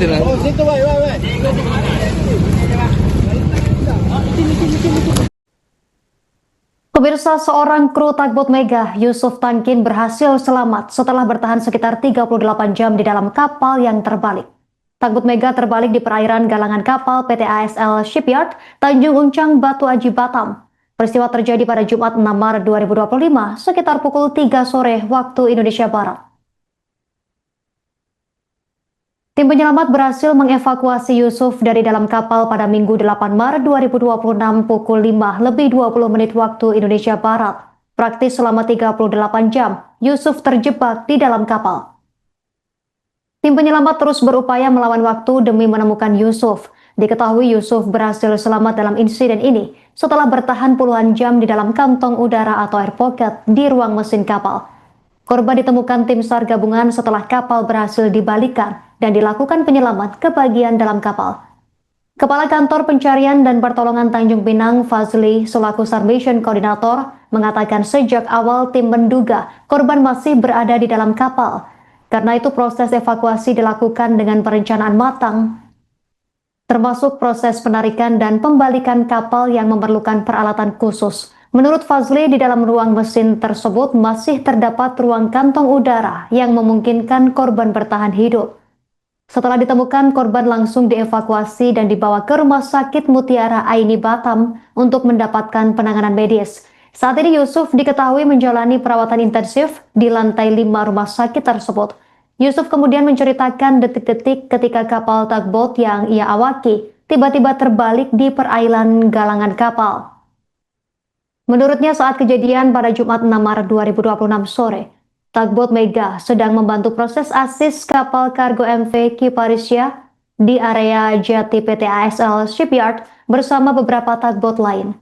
sini. Oh, situ, woi. Pemirsa, seorang kru tugboat Mega, Yusuf Tangkin, berhasil selamat setelah bertahan sekitar 38 jam di dalam kapal yang terbalik. Tugboat Mega terbalik di perairan galangan kapal PT ASL Shipyard, Tanjung Uncang, Batu Aji, Batam. Peristiwa terjadi pada Jumat 6 Maret 2025, sekitar pukul 3 sore waktu Indonesia Barat. Tim penyelamat berhasil mengevakuasi Yusuf dari dalam kapal pada Minggu 8 Maret 2026 pukul 5:20 waktu Indonesia Barat. Praktis selama 38 jam, Yusuf terjebak di dalam kapal. Tim penyelamat terus berupaya melawan waktu demi menemukan Yusuf. Diketahui Yusuf berhasil selamat dalam insiden ini setelah bertahan puluhan jam di dalam kantong udara atau air pocket di ruang mesin kapal. Korban ditemukan tim SAR gabungan setelah kapal berhasil dibalikan dan dilakukan penyelaman ke bagian dalam kapal. Kepala Kantor Pencarian dan Pertolongan Tanjung Pinang, Fazli, selaku SAR Mission Koordinator, mengatakan sejak awal tim menduga korban masih berada di dalam kapal. Karena itu proses evakuasi dilakukan dengan perencanaan matang, termasuk proses penarikan dan pembalikan kapal yang memerlukan peralatan khusus. Menurut Fazli, di dalam ruang mesin tersebut masih terdapat ruang kantong udara yang memungkinkan korban bertahan hidup. Setelah ditemukan, korban langsung dievakuasi dan dibawa ke Rumah Sakit Mutiara Aini Batam untuk mendapatkan penanganan medis. Saat ini Yusuf diketahui menjalani perawatan intensif di lantai 5 rumah sakit tersebut. Yusuf kemudian menceritakan detik-detik ketika kapal tugboat yang ia awaki tiba-tiba terbalik di perairan galangan kapal. Menurutnya saat kejadian pada Jumat 6 Maret 2026 sore, tugboat Mega sedang membantu proses asis kapal kargo MV Kiparisya di area Jati PT ASL Shipyard bersama beberapa tugboat lain.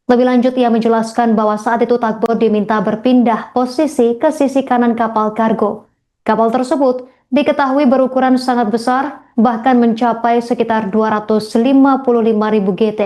Lebih lanjut, ia menjelaskan bahwa saat itu tugboat diminta berpindah posisi ke sisi kanan kapal kargo. Kapal tersebut diketahui berukuran sangat besar, bahkan mencapai sekitar 255.000 GT.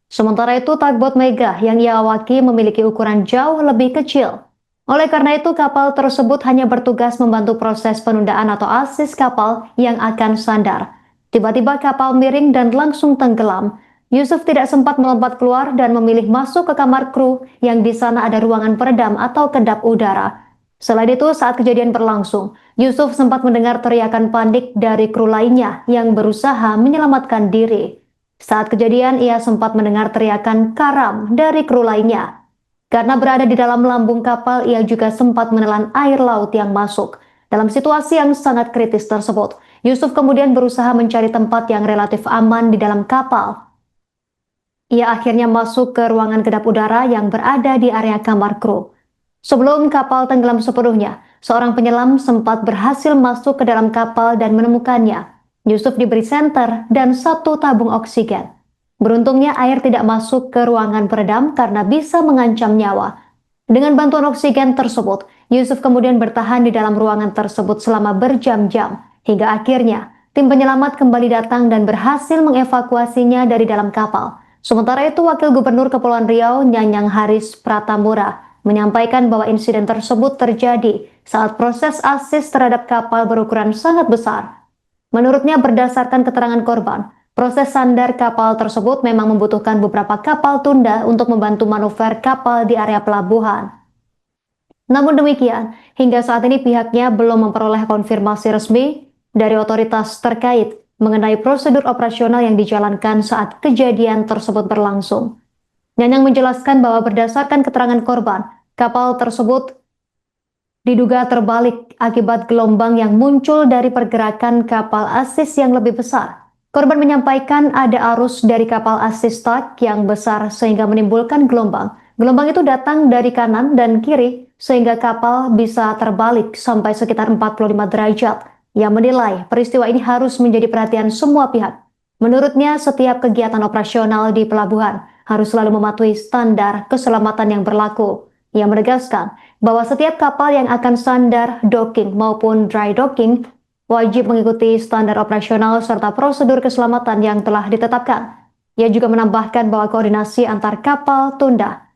Sementara itu, tugboat Mega yang ia awaki memiliki ukuran jauh lebih kecil. Oleh karena itu, kapal tersebut hanya bertugas membantu proses penundaan atau asis kapal yang akan sandar. Tiba-tiba kapal miring dan langsung tenggelam. Yusuf tidak sempat melompat keluar dan memilih masuk ke kamar kru yang di sana ada ruangan peredam atau kedap udara. Selain itu, saat kejadian berlangsung, Yusuf sempat mendengar teriakan panik dari kru lainnya yang berusaha menyelamatkan diri. Saat kejadian, ia sempat mendengar teriakan karam dari kru lainnya. Karena berada di dalam lambung kapal, ia juga sempat menelan air laut yang masuk. Dalam situasi yang sangat kritis tersebut, Yusuf kemudian berusaha mencari tempat yang relatif aman di dalam kapal. Ia akhirnya masuk ke ruangan kedap udara yang berada di area kamar kru. Sebelum kapal tenggelam sepenuhnya, seorang penyelam sempat berhasil masuk ke dalam kapal dan menemukannya. Yusuf diberi senter dan 1 tabung oksigen. Beruntungnya air tidak masuk ke ruangan peredam karena bisa mengancam nyawa. Dengan bantuan oksigen tersebut, Yusuf kemudian bertahan di dalam ruangan tersebut selama berjam-jam, hingga akhirnya tim penyelamat kembali datang dan berhasil mengevakuasinya dari dalam kapal. Sementara itu, Wakil Gubernur Kepulauan Riau, Nyanyang Haris Pratamura, menyampaikan bahwa insiden tersebut terjadi saat proses asis terhadap kapal berukuran sangat besar. Menurutnya, berdasarkan keterangan korban, proses sandar kapal tersebut memang membutuhkan beberapa kapal tunda untuk membantu manuver kapal di area pelabuhan. Namun demikian, hingga saat ini pihaknya belum memperoleh konfirmasi resmi dari otoritas terkait mengenai prosedur operasional yang dijalankan saat kejadian tersebut berlangsung. Nyanyang menjelaskan bahwa berdasarkan keterangan korban, kapal tersebut diduga terbalik akibat gelombang yang muncul dari pergerakan kapal asis yang lebih besar. Korban menyampaikan ada arus dari kapal asis tak yang besar sehingga menimbulkan gelombang. Gelombang itu datang dari kanan dan kiri sehingga kapal bisa terbalik sampai sekitar 45 derajat. Yang menilai peristiwa ini harus menjadi perhatian semua pihak. Menurutnya, setiap kegiatan operasional di pelabuhan harus selalu mematuhi standar keselamatan yang berlaku. Ia menegaskan bahwa setiap kapal yang akan sandar, docking maupun dry docking wajib mengikuti standar operasional serta prosedur keselamatan yang telah ditetapkan. Ia juga menambahkan bahwa koordinasi antar kapal tunda,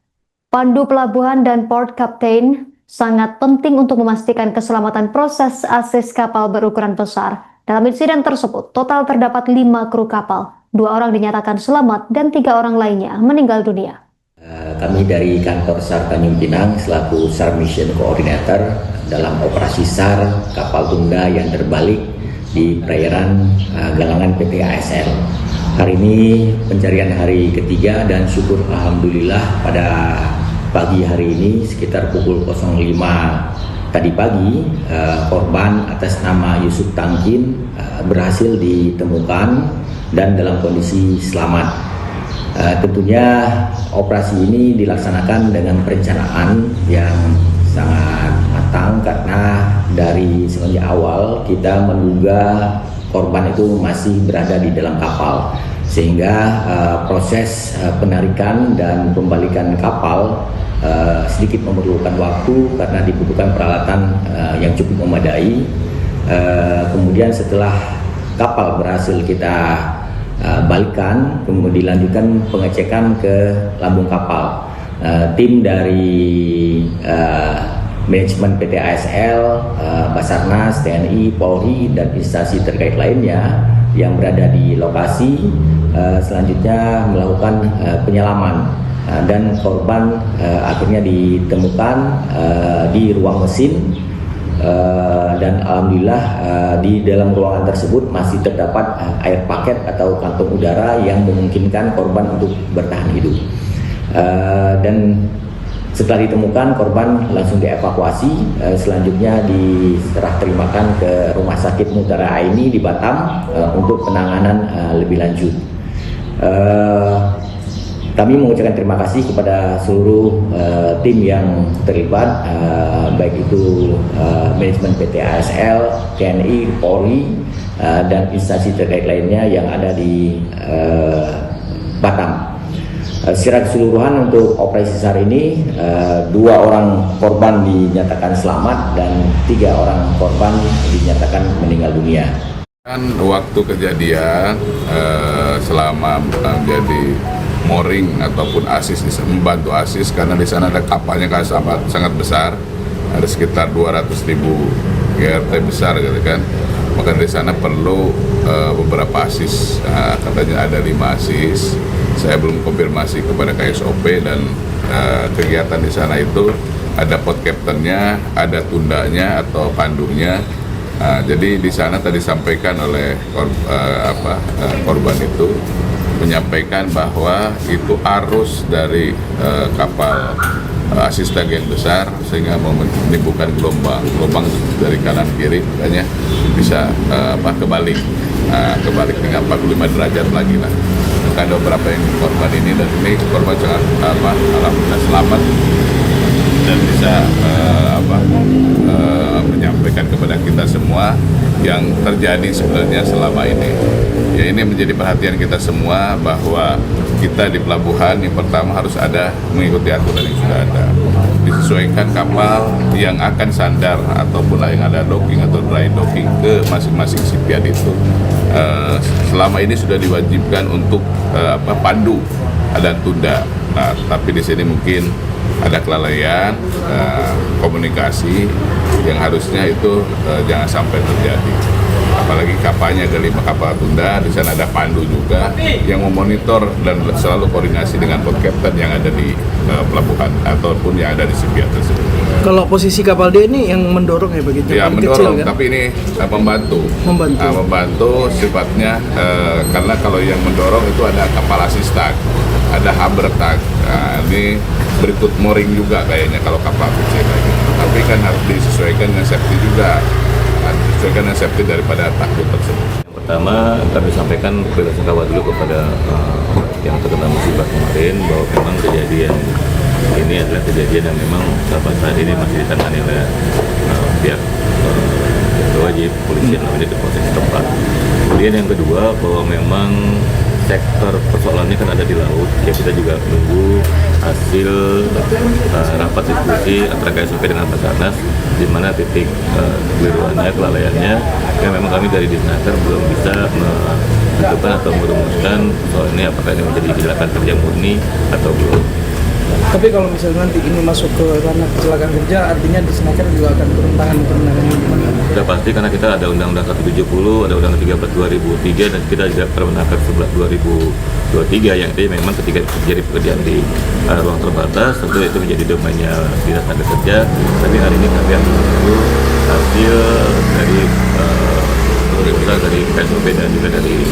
pandu pelabuhan dan port captain sangat penting untuk memastikan keselamatan proses asis kapal berukuran besar Dalam insiden tersebut, total terdapat 5 kru kapal. 2 orang dinyatakan selamat dan 3 orang lainnya meninggal dunia. Kami dari kantor SAR Tanjung Pinang selaku SAR Mission Coordinator dalam operasi SAR kapal tunda yang terbalik di perairan galangan PT ASL. Hari ini pencarian hari ketiga dan syukur alhamdulillah pada pagi hari ini sekitar pukul 05 tadi pagi korban atas nama Yusuf Tangkin berhasil ditemukan dan dalam kondisi selamat. Tentunya operasi ini dilaksanakan dengan perencanaan yang sangat matang karena dari semenjak awal kita menduga korban itu masih berada di dalam kapal, sehingga proses penarikan dan pembalikan kapal sedikit memerlukan waktu karena dibutuhkan peralatan yang cukup memadai. Kemudian setelah kapal berhasil kita balikan, kemudian dilanjutkan pengecekan ke lambung kapal. Tim dari manajemen PT ASL, Basarnas, TNI, Polri, dan instansi terkait lainnya yang berada di lokasi selanjutnya melakukan penyelaman dan korban akhirnya ditemukan di ruang mesin. Dan alhamdulillah di dalam ruangan tersebut masih terdapat air paket atau kantong udara yang memungkinkan korban untuk bertahan hidup. Dan setelah ditemukan korban langsung dievakuasi, selanjutnya diserah terimakan ke Rumah Sakit Mutara Aini di Batam untuk penanganan lebih lanjut. Kami mengucapkan terima kasih kepada seluruh tim yang terlibat, baik itu manajemen PT ASL, TNI, Polri, dan instansi terkait lainnya yang ada di Batam. Secara keseluruhan untuk operasi SAR ini 2 orang korban dinyatakan selamat dan 3 orang korban dinyatakan meninggal dunia. Waktu kejadian selama menjadi mooring ataupun asis, membantu asis karena di sana ada kapalnya kan sangat besar, ada sekitar 200.000 GRT besar gitu kan, maka di sana perlu beberapa asis, katanya ada 5 asis. Saya belum konfirmasi kepada KSOP dan kegiatan di sana itu ada pot captainnya, ada tundanya atau pandunya. Jadi di sana tadi disampaikan oleh korban itu menyampaikan bahwa itu arus dari kapal asis tag yang besar sehingga menimbulkan gelombang dari kanan kiri, makanya bisa kebalik dengan 45 derajat lagi lah. Ada beberapa yang korban ini dan ini korban sangat alhamdulillah selamat dan bisa menyampaikan kepada kita semua yang terjadi sebenarnya selama ini. Ya, ini menjadi perhatian kita semua bahwa kita di pelabuhan yang pertama harus ada mengikuti aturan yang sudah ada. Disesuaikan kapal yang akan sandar ataupun yang ada docking atau dry docking ke masing-masing shipyard itu. Selama ini sudah diwajibkan untuk pandu dan tunda. Nah, tapi di sini mungkin ada kelalaian komunikasi yang harusnya itu jangan sampai terjadi. Apalagi kapalnya ada 5 kapal tunda, di sana ada pandu juga yang memonitor dan selalu koordinasi dengan pot captain yang ada di pelabuhan ataupun yang ada di shipyard tersebut. Kalau posisi kapal D ini yang mendorong ya begitu? Ya mendorong, kecil, kan? Tapi ini membantu sifatnya karena kalau yang mendorong itu ada kapal asis tag, ada harbor tag. Nah, ini berikut mooring juga kayaknya kalau kapal kecil kayak gitu. Tapi kan harus disesuaikan dengan safety juga. Disesuaikan dengan safety daripada takut tersebut. Yang pertama kami sampaikan belasungkawa dulu kepada yang terkena musibah kemarin bahwa memang kejadian ini adalah kejadian yang memang sampai saat ini masih ditangani oleh pihak wajib polisi yang namanya di proses tempat. Kemudian yang kedua bahwa memang sektor persoalannya kan ada di laut, ya kita juga menunggu hasil rapat diskusi antara KSOP dengan Basarnas di mana titik keliruannya, kelalaiannya yang memang kami dari Disnaker belum bisa menentukan atau merumuskan soal ini apakah ini menjadi kecelakaan kerja murni atau belum. Tapi kalau misalnya nanti ini masuk ke ranah kecelakaan kerja, artinya di Snaker juga akan turun tangan gimana? Sudah pasti karena kita ada Undang-Undang 170, ada Undang-Undang 13 2003 dan kita juga Permenaker 11 2023 yang itu memang ketika terjadi pekerjaan di ruang terbatas tentu itu menjadi domainnya Dinas Tenaga Kerja. Tapi hari ini kami akan menunggu hasil dari dari KSOP dan juga dari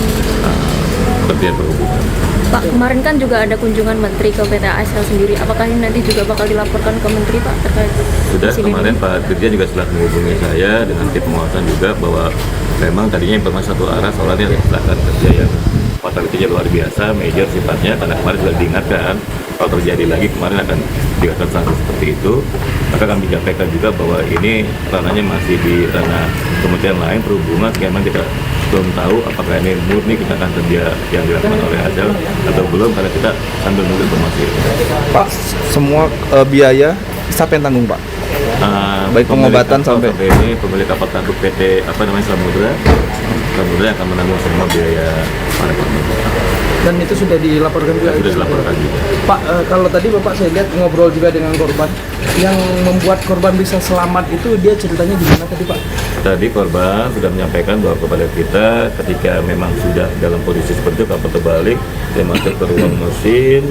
Kementerian Perhubungan. Pak, kemarin kan juga ada kunjungan Menteri ke PT ASL sendiri. Apakah ini nanti juga bakal dilaporkan ke Menteri, Pak, terkait Sudah insiden kemarin ini? Pak Dirjen juga setelah menghubungi saya dengan tim pengawasan juga bahwa memang tadinya informasi satu arah soalnya ada kecelakaan kerja yang fatalitinya luar biasa, major sifatnya, karena kemarin sudah diingatkan kalau terjadi lagi kemarin akan dikenakan sanksi seperti itu. Maka kami sampaikan juga bahwa ini ranahnya masih di ranah kementerian lain perhubungan, memang kita belum tahu apakah ini murni kecelakaan kerja yang dilakukan oleh ASL atau belum, karena kita sambil menunggu informasi. Pak, semua biaya siapa yang tanggung, Pak? Baik pengobatan sampai ini pemilik kapal tangguh PT Samudra yang akan menanggung semua biaya para korban. Dan itu sudah dilaporkan juga? Sudah dilaporkan juga. Pak, kalau tadi Bapak saya lihat ngobrol juga dengan korban, yang membuat korban bisa selamat itu dia ceritanya gimana tadi, Pak? Tadi korban sudah menyampaikan bahwa kepada kita ketika memang sudah dalam posisi seperti itu kapal terbalik, dia masuk ke ruang mesin,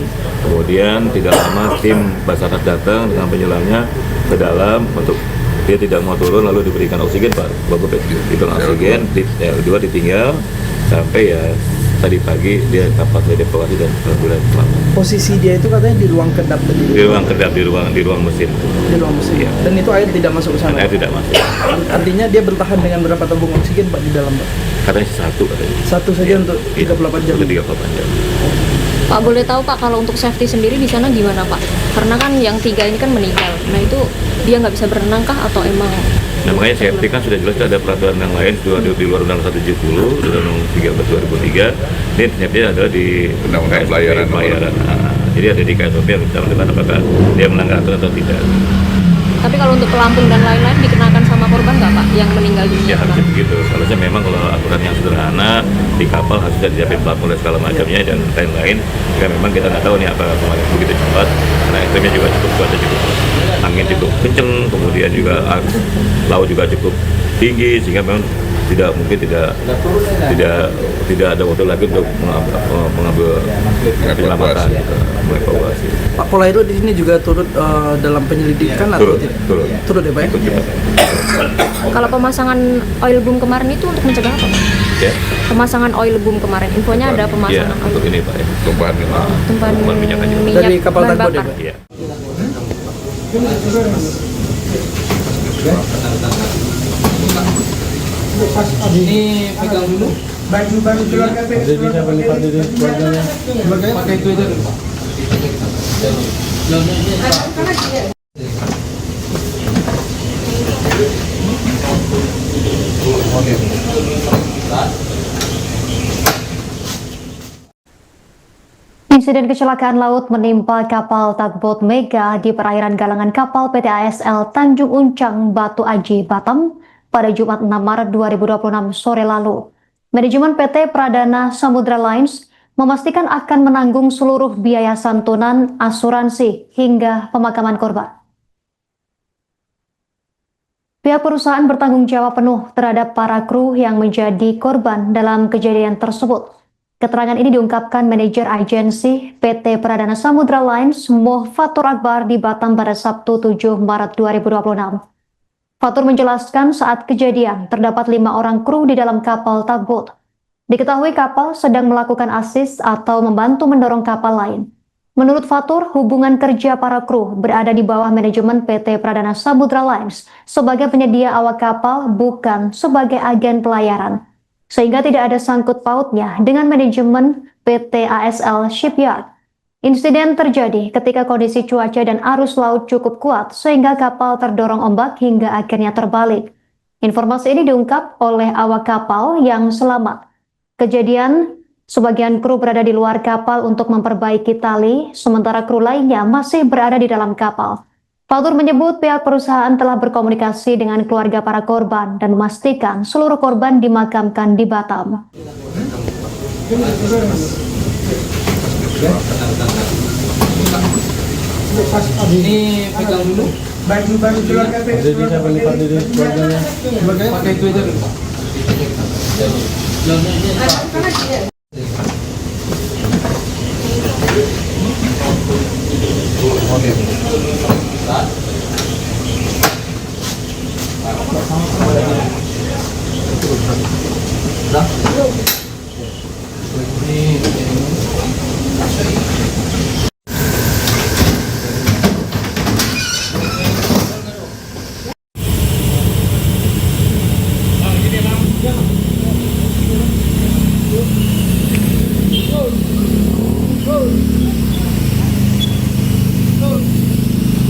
kemudian tidak lama tim Basarnas datang dengan penyelamnya ke dalam untuk dia tidak mau turun lalu diberikan oksigen, Pak. Bapak diberikan oksigen, dua ditinggal sampai ya tadi pagi dia kapal sudah dievakuasi dan alhamdulillah selamat. Posisi dia itu katanya di ruang kedap tadi. Di ruang kedap, di ruang mesin. Di ruang mesin. Iya. Dan itu air tidak masuk ke sana. Air tidak masuk. Artinya dia bertahan dengan berapa tabung oksigen, Pak, di dalam, Pak? Katanya satu katanya. Satu saja untuk 38 jam. Untuk 38 jam. Pak, boleh tahu Pak kalau untuk safety sendiri di sana gimana, Pak? Karena kan yang 3 ini kan meninggal. Nah itu dia nggak bisa berenang kah atau emang? Nah makanya safety kan sudah jelas ada peraturan yang lain di luar Undang-Undang 170, Undang-Undang 13 2003. Ini safety adalah di Undang-Undang Pelayaran. Nah, jadi ada di KSOP yang bisa menentukan apakah dia melanggar aturan atau tidak. Tapi kalau untuk pelampung dan lain-lain dikenakan sama korban nggak, Pak, yang meninggal dunia? Ya harusnya begitu. Seharusnya memang kalau aturan yang sederhana di kapal harus sudah disiapin pelampung dan segala macamnya dan lain-lain. Jika memang kita nggak tahu nih apa kemarin begitu cepat, karena ekstrimnya juga cukup kuat, cukup angin cukup kenceng, kemudian juga laut juga cukup tinggi sehingga memang tidak ada waktu lagi untuk mengambil penyelamatan, mengevakuasi. Pak Polairo di sini juga turut dalam penyelidikan atau Turut, tidak? turut. Turut ya, Pak? Ya? Ikut juga. Kalau pemasangan oil boom kemarin itu untuk mencegah apa, Pak? Ya, Pemasangan oil boom kemarin, infonya ada ya pemasangan oil untuk ini Pak ya. Tumpahan minyak. tumpahan minyak aja. Dari kapal bahan tugboat ya, bakar. Pak? Iya. Ini pegang dulu. Baju keluarga bisa melipat diri keluarganya. Keluarganya pakai itu aja. Insiden kecelakaan laut menimpa kapal tugboat Mega di perairan galangan kapal PT ASL Tanjung Uncang, Batu Aji, Batam pada Jumat 6 Maret 2026 sore lalu. Manajemen PT Pradana Samudra Lines memastikan akan menanggung seluruh biaya santunan, asuransi, hingga pemakaman korban. Pihak perusahaan bertanggung jawab penuh terhadap para kru yang menjadi korban dalam kejadian tersebut. Keterangan ini diungkapkan manajer agensi PT Pradana Samudra Lines Moh Fatur Akbar di Batam pada Sabtu 7 Maret 2026. Fatur menjelaskan saat kejadian terdapat 5 orang kru di dalam kapal tugboat. Diketahui kapal sedang melakukan asis atau membantu mendorong kapal lain. Menurut Fatur, hubungan kerja para kru berada di bawah manajemen PT Pradana Samudra Lines sebagai penyedia awak kapal, bukan sebagai agen pelayaran. Sehingga tidak ada sangkut pautnya dengan manajemen PT ASL Shipyard. Insiden terjadi ketika kondisi cuaca dan arus laut cukup kuat sehingga kapal terdorong ombak hingga akhirnya terbalik. Informasi ini diungkap oleh awak kapal yang selamat. Kejadian, sebagian kru berada di luar kapal untuk memperbaiki tali, sementara kru lainnya masih berada di dalam kapal. Fatur menyebut pihak perusahaan telah berkomunikasi dengan keluarga para korban dan memastikan seluruh korban dimakamkan di Batam. Ini pegang dulu. Baju keluarga Pak Didi siapa nih Pak Didi keluarganya? Keluarganya pakai itu aja dulu. Oke.